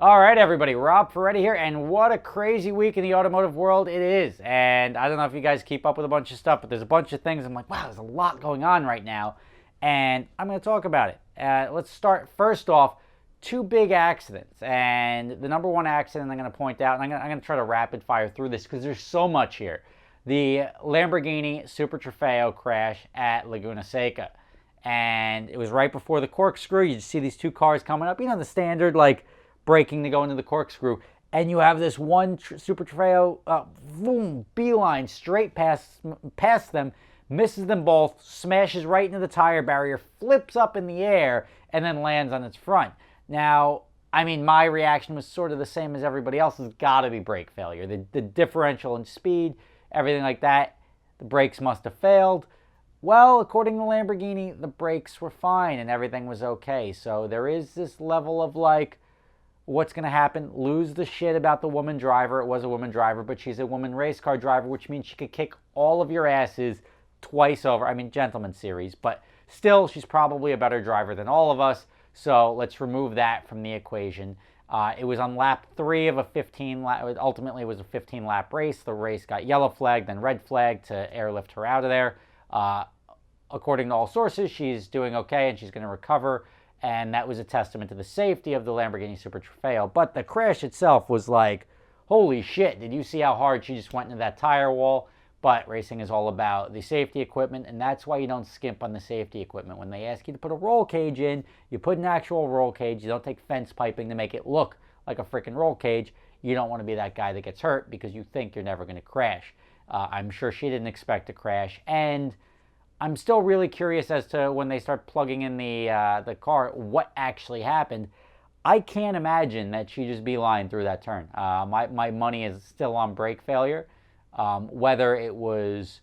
All right, everybody, Rob Ferretti here, and what a crazy week in the automotive world it is. And I don't know if you guys keep up with a bunch of stuff, but there's a bunch of things. I'm like, wow, there's a lot going on right now, and I'm going to talk about it. Let's start first off, two big accidents. And the number one accident I'm going to point out, and I'm going to try to rapid fire through this because there's so much here. The Lamborghini Super Trofeo crash at Laguna Seca. And it was right before the corkscrew. You just see these two cars coming up, the standard, like, braking to go into the corkscrew, and you have this one Super Trofeo, boom, beeline straight past them, misses them both, smashes right into the tire barrier, flips up in the air, and then lands on its front. Now, I mean, my reaction was sort of the same as everybody else's. Got to be brake failure. The differential in speed, everything like that, the brakes must have failed. Well, according to Lamborghini, the brakes were fine and everything was okay. So there is this level of like, what's going to happen? Lose the shit about the woman driver. It was a woman driver, but she's a woman race car driver, which means she could kick all of your asses twice over. I mean, gentleman series, but still, she's probably a better driver than all of us. So let's remove that from the equation. It was on lap 3 of a 15 lap. Ultimately, it was a 15 lap race. The race got yellow flagged, then red flagged to airlift her out of there. According to all sources, she's doing okay and she's going to recover. And that was a testament to the safety of the Lamborghini Super Trofeo. But the crash itself was like, holy shit, did you see how hard she just went into that tire wall? But racing is all about the safety equipment, and that's why you don't skimp on the safety equipment. When they ask you to put a roll cage in, you put an actual roll cage. You don't take fence piping to make it look like a freaking roll cage. You don't want to be that guy that gets hurt because you think you're never going to crash. I'm sure she didn't expect to crash, and I'm still really curious as to when they start plugging in the car, what actually happened. I can't imagine that she just beeline through that turn. My money is still on brake failure. Whether it was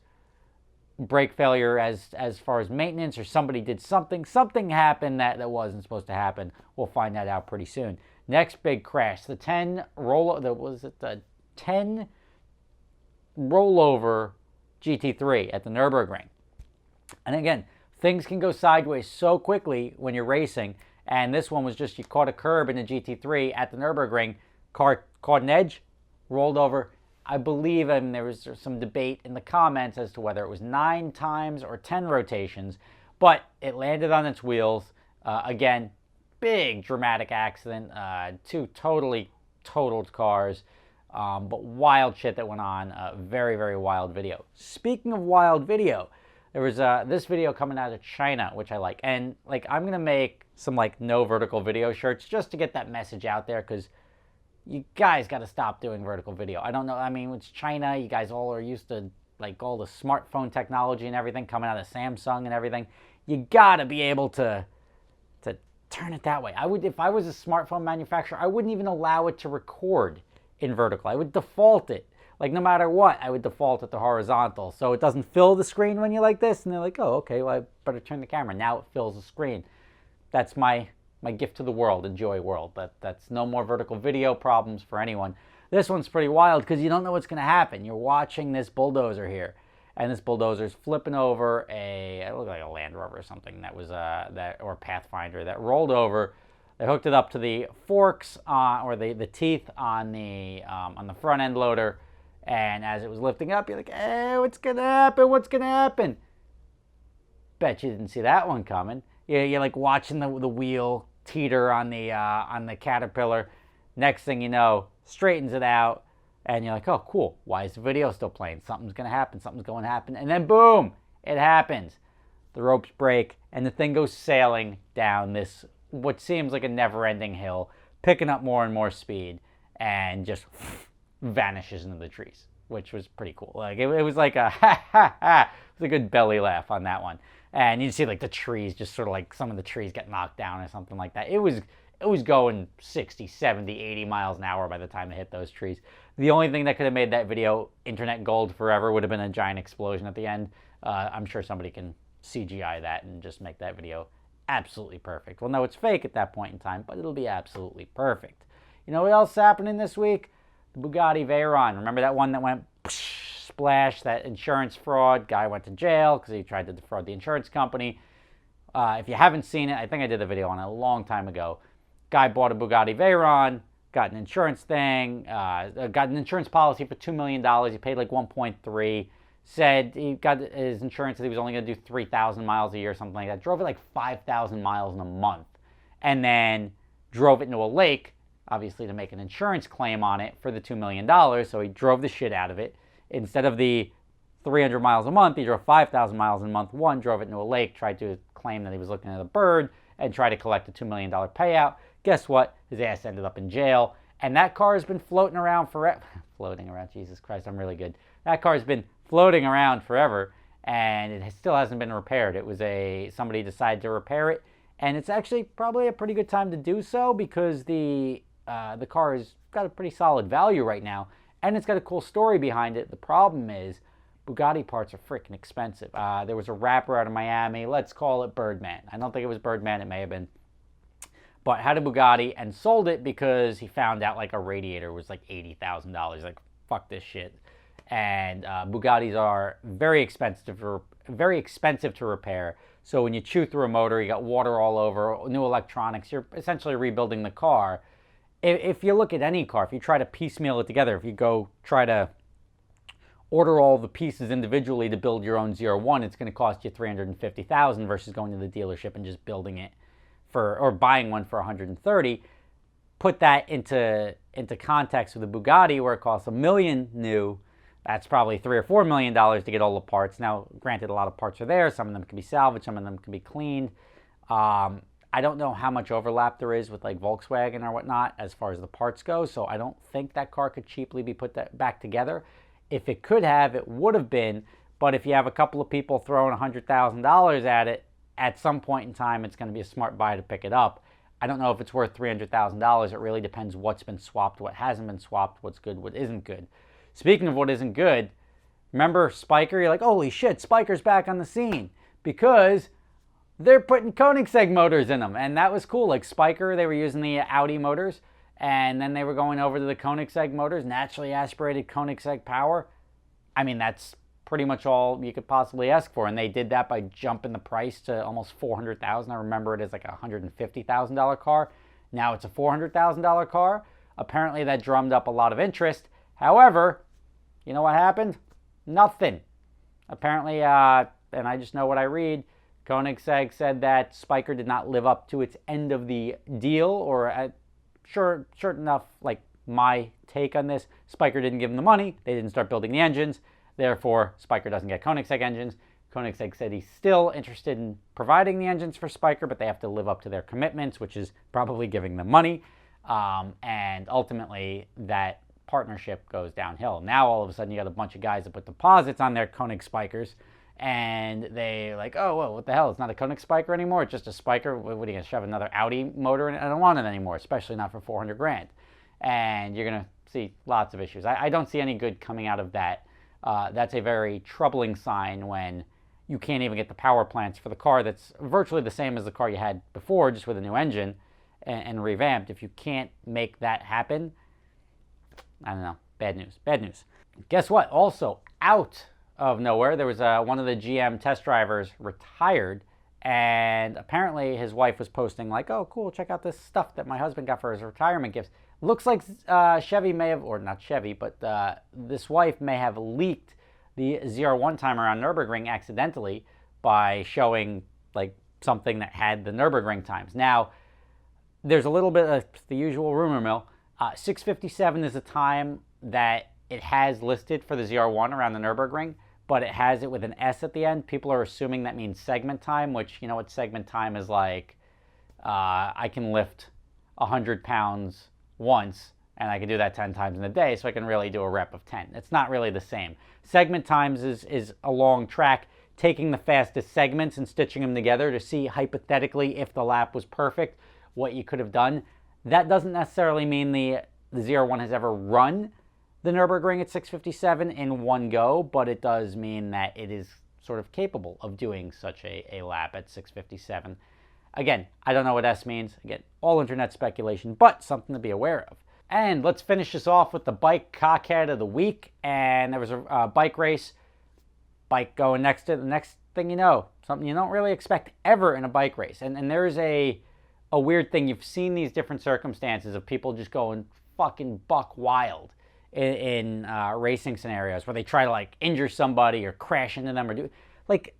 brake failure as far as maintenance or somebody did something happened that wasn't supposed to happen. We'll find that out pretty soon. Next big crash, the 10 rollover GT3 at the Nürburgring. And again, things can go sideways so quickly when you're racing. And this one was just, you caught a curb in a GT3 at the Nürburgring, car caught an edge, rolled over. I believe, and there was some debate in the comments as to whether it was 9 times or 10 rotations, but it landed on its wheels. Again, big dramatic accident, two totally totaled cars, but wild shit that went on. Very, very wild video. Speaking of wild video, there was this video coming out of China, which I like. And like, I'm going to make some like no vertical video shirts just to get that message out there, because you guys got to stop doing vertical video. I don't know. I mean, it's China. You guys all are used to like all the smartphone technology and everything coming out of Samsung and everything. You got to be able to turn it that way. I would, if I was a smartphone manufacturer, I wouldn't even allow it to record in vertical. I would default it. Like, no matter what, I would default it to horizontal. So it doesn't fill the screen when you're like this. And they're like, oh, okay, well, I better turn the camera. Now it fills the screen. That's my gift to the world. Enjoy world. That's no more vertical video problems for anyone. This one's pretty wild because you don't know what's going to happen. You're watching this bulldozer here. And this bulldozer's flipping over it looked like a Land Rover or something that was, or Pathfinder that rolled over. They hooked it up to the forks, or the teeth on the front end loader. And as it was lifting up, you're like, hey, what's going to happen? What's going to happen? Bet you didn't see that one coming. You're like watching the wheel teeter on the Caterpillar. Next thing you know, straightens it out. And you're like, oh, cool. Why is the video still playing? Something's going to happen. Something's going to happen. And then, boom, it happens. The ropes break, and the thing goes sailing down this, what seems like a never-ending hill, picking up more and more speed, and just vanishes into the trees, which was pretty cool. Like, it was like a ha. It was a good belly laugh on that one. And you see like the trees, just sort of like some of the trees get knocked down or something like that. It was going 60, 70, 80 miles an hour by the time it hit those trees. The only thing that could have made that video internet gold forever would have been a giant explosion at the end. I'm sure somebody can CGI that and just make that video absolutely perfect. Well, no, it's fake at that point in time, but it'll be absolutely perfect. You know what else is happening this week? The Bugatti Veyron. Remember that one that went splash, that insurance fraud? Guy went to jail because he tried to defraud the insurance company. If you haven't seen it, I think I did a video on it a long time ago. Guy bought a Bugatti Veyron, got an insurance thing, got an insurance policy for $2 million. He paid like 1.3. Said he got his insurance that he was only going to do 3,000 miles a year, something like that. Drove it like 5,000 miles in a month. And then drove it into a lake, obviously to make an insurance claim on it for the $2 million. So he drove the shit out of it. Instead of the 300 miles a month, he drove 5,000 miles in month one, drove it into a lake, tried to claim that he was looking at a bird, and tried to collect a $2 million payout. Guess what? His ass ended up in jail. And that car has been floating around forever. Floating around, Jesus Christ, I'm really good. That car has been floating around forever, and it still hasn't been repaired. It was somebody decided to repair it, and it's actually probably a pretty good time to do so because the car has got a pretty solid value right now, and it's got a cool story behind it. The problem is Bugatti parts are freaking expensive. There was a rapper out of Miami, let's call it Birdman. I don't think it was Birdman, it may have been. But had a Bugatti and sold it because he found out like a radiator was like $80,000. Like, fuck this shit. And Bugattis are very expensive to repair. So when you chew through a motor, you got water all over, new electronics, you're essentially rebuilding the car. If you look at any car, if you try to piecemeal it together, if you go try to order all the pieces individually to build your own 01, it's going to cost you $350,000 versus going to the dealership and just building it or buying one for $130,000. Put that into context with a Bugatti where it costs $1 million new. That's probably $3 or $4 million to get all the parts. Now, granted, a lot of parts are there. Some of them can be salvaged. Some of them can be cleaned. I don't know how much overlap there is with like Volkswagen or whatnot as far as the parts go. So I don't think that car could cheaply be put back together. If it could have, it would have been. But if you have a couple of people throwing $100,000 at it, at some point in time, it's going to be a smart buy to pick it up. I don't know if it's worth $300,000. It really depends what's been swapped, what hasn't been swapped, what's good, what isn't good. Speaking of what isn't good, remember Spiker? You're like, holy shit, Spiker's back on the scene because they're putting Koenigsegg motors in them. And that was cool. Like Spiker, they were using the Audi motors, and then they were going over to the Koenigsegg motors, naturally aspirated Koenigsegg power. I mean, that's pretty much all you could possibly ask for. And they did that by jumping the price to almost $400,000. I remember it as like a $150,000 car. Now it's a $400,000 car. Apparently that drummed up a lot of interest. However, you know what happened? Nothing. Apparently, and I just know what I read, Koenigsegg said that Spiker did not live up to its end of the deal, or sure enough, like my take on this, Spiker didn't give them the money. They didn't start building the engines. Therefore, Spiker doesn't get Koenigsegg engines. Koenigsegg said he's still interested in providing the engines for Spiker, but they have to live up to their commitments, which is probably giving them money. And ultimately, that partnership goes downhill. Now, all of a sudden, you got a bunch of guys that put deposits on their Koenig Spikers, and they like, oh, well, what the hell? It's not a Koenig Spiker anymore. It's just a Spiker. What are you going to shove another Audi motor in it? I don't want it anymore, especially not for $400,000. And you're going to see lots of issues. I don't see any good coming out of that. That's a very troubling sign when you can't even get the power plants for the car that's virtually the same as the car you had before, just with a new engine and revamped. If you can't make that happen, I don't know. Bad news. Bad news. Guess what? Also, out of nowhere, there was one of the GM test drivers retired, and apparently his wife was posting like, oh, cool, check out this stuff that my husband got for his retirement gifts. Looks like Chevy may have, or not Chevy, but this wife may have leaked the 01 timer on Nürburgring accidentally by showing like something that had the Nürburgring times. Now, there's a little bit of the usual rumor mill. 6:57 is the time that it has listed for the ZR1 around the Nürburgring, but it has it with an S at the end. People are assuming that means segment time, which, you know what segment time is like? I can lift 100 pounds once, and I can do that 10 times in a day, so I can really do a rep of 10. It's not really the same. Segment times is a long track, taking the fastest segments and stitching them together to see, hypothetically, if the lap was perfect, what you could have done. That doesn't necessarily mean the ZR1 has ever run the Nürburgring at 6:57 in one go, but it does mean that it is sort of capable of doing such a lap at 6:57. Again, I don't know what S means. Again, all internet speculation, but something to be aware of. And let's finish this off with the bike cockhead of the week. And there was a bike race. Bike going next to the next thing you know. Something you don't really expect ever in a bike race. And there is a weird thing. You've seen these different circumstances of people just going fucking buck wild in racing scenarios where they try to like injure somebody or crash into them or do like,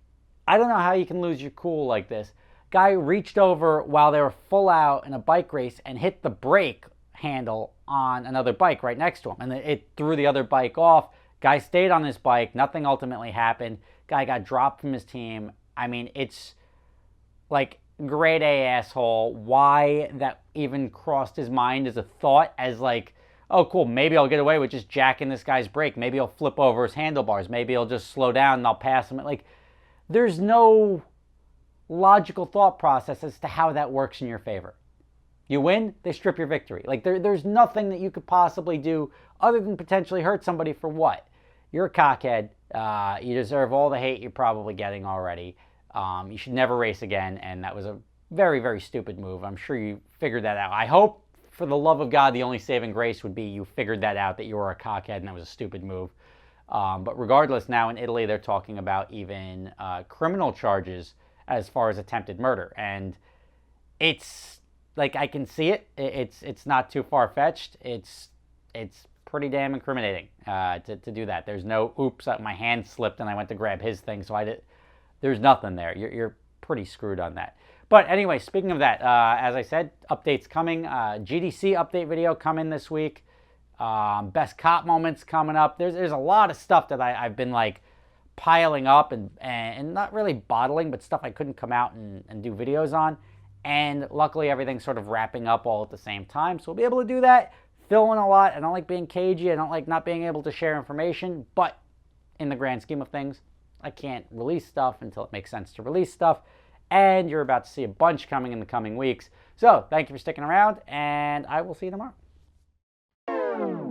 I don't know how you can lose your cool like this. Guy reached over while they were full out in a bike race and hit the brake handle on another bike right next to him, and it threw the other bike off. Guy stayed on his bike. Nothing ultimately happened. Guy got dropped from his team. I mean, it's like grade A asshole. Why that even crossed his mind as a thought, as like, oh cool, maybe I'll get away with just jacking this guy's brake. Maybe he'll flip over his handlebars. Maybe he'll just slow down and I'll pass him. Like, there's no logical thought process as to how that works in your favor. You win, they strip your victory. Like, there's nothing that you could possibly do other than potentially hurt somebody for what? You're a cockhead. You deserve all the hate you're probably getting already. You should never race again, and that was a very, very stupid move. I'm sure you figured that out. I hope, for the love of God, the only saving grace would be you figured that out, that you were a cockhead and that was a stupid move. But regardless, now in Italy, they're talking about even criminal charges as far as attempted murder. And it's, like, I can see it. It's not too far-fetched. It's pretty damn incriminating to do that. There's no, oops, my hand slipped and I went to grab his thing, so there's nothing there. You're pretty screwed on that. But anyway, speaking of that, as I said, updates coming. GDC update video coming this week. Best cop moments coming up. There's a lot of stuff that I've been like piling up and not really bottling, but stuff I couldn't come out and do videos on. And luckily everything's sort of wrapping up all at the same time. So we'll be able to do that. Fill in a lot. I don't like being cagey. I don't like not being able to share information. But in the grand scheme of things, I can't release stuff until it makes sense to release stuff. And you're about to see a bunch coming in the coming weeks. So thank you for sticking around, and I will see you tomorrow.